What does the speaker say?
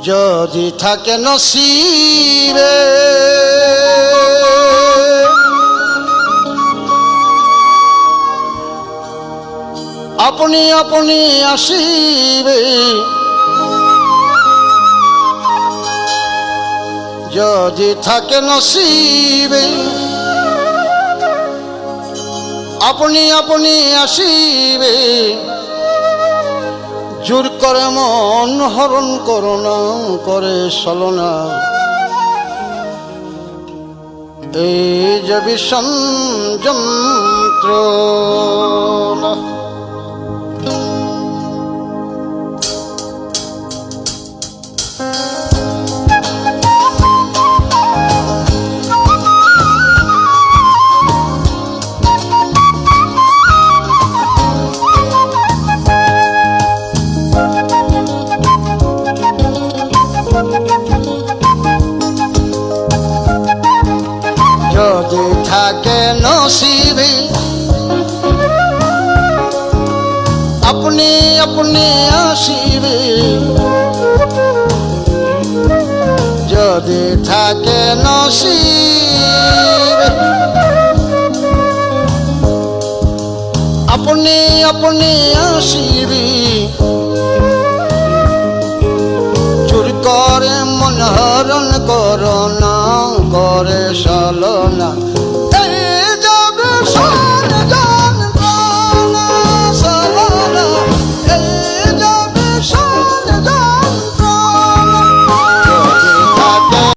যদি থাকে নসিবে আপনি আপনি আসিবে, যদি থাকে নসিবে আপনি আপনি আসিবে। জোর করে মন হরণ করো না, করে ছলনা, এই যে বিষম যন্ত্রণা। যদি থাকে নসিবে আপনি আপনি আসিবে, যদি থাকে নসিবে আপনি আপনি আসিবে। চুর করে মন হরণ করো না, করে ছলনা,